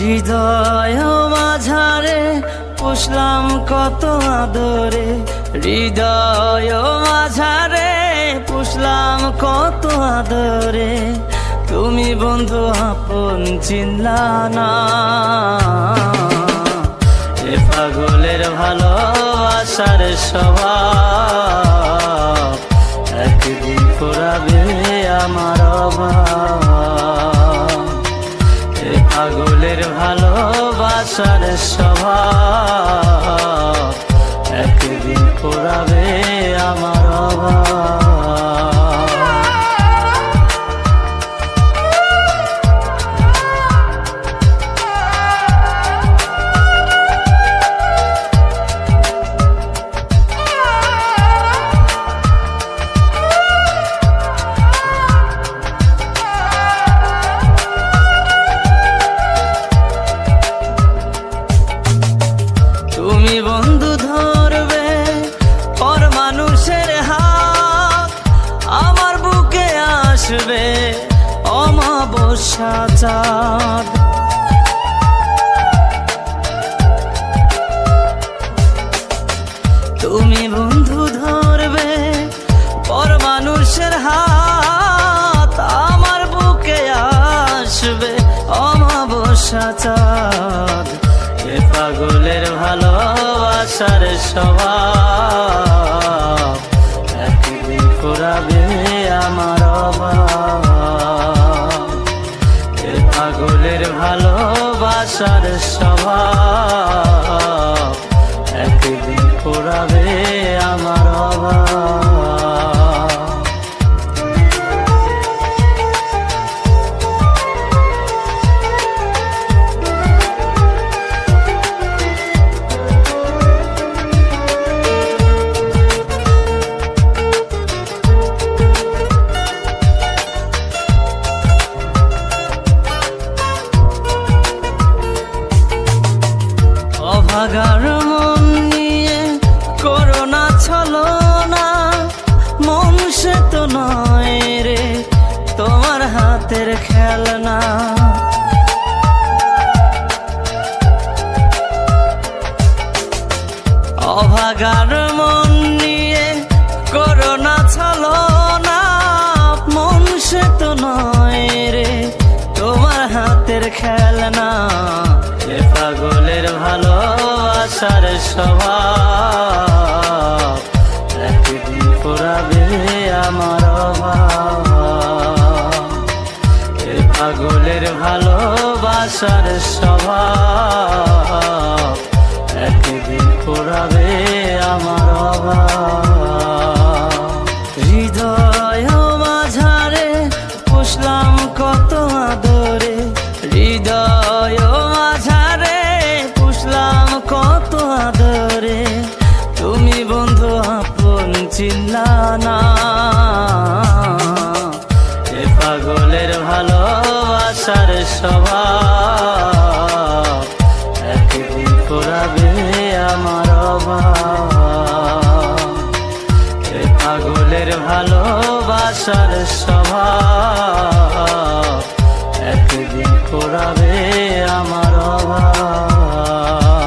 হৃদয় মাঝারে পুষলাম কত আদরে, হৃদয় মাঝারে পুষলাম কত আদরে, তুমি বন্ধু আপন চিনলা না। এ পাগলের ভালোবাসার স্বভাব একদিন ফুরাবে আমার অভাব। এ পাগলের ভালোবাসার স্বভাব একদিন ফুরাবে আমার অভাব। তুমি বন্ধু ধরবে পর মানুষের হাত, আমার বুকে আসবে অমাবস্যা চাঁদ। তুমি বন্ধু ধরবে পর মানুষের হাত, আমার বুকে আসবে অমাবস্যা চাঁদ। এ পাগলের ভালোবাসার স্বভাব একদিন ফুরাবে আমার অভাব। এ পাগলের ভালোবাসার স্বভাব একদিন ফুরাবে আমার অভাব। অভাগার মন নিয়ে করোনা ছলনা, মন সে তো নয় রে তোমার হাতের খেলনা। অভাগার মন নিয়ে করোনা ছলনা, মন সে তো নয় রে তোমার হাতের খেলনা। এ পাগলের ভালোবাসার স্বভাব একদিন ফুরাবে আমার অভাব। এ পাগলের ভালোবাসার স্বভাব একদিন ফুরাবে আমার অভাব। হৃদয় মাঝারে পুষলাম কত আদরে, হৃদয় মাঝারে পুষলাম কত আদরে, তুমি বন্ধু আপন চিনলা না। এ পাগলের ভালোবাসার স্বভাব একদিন ফুরাবে আমার অভাব। এ পাগলের ভালোবাসার স্বভাব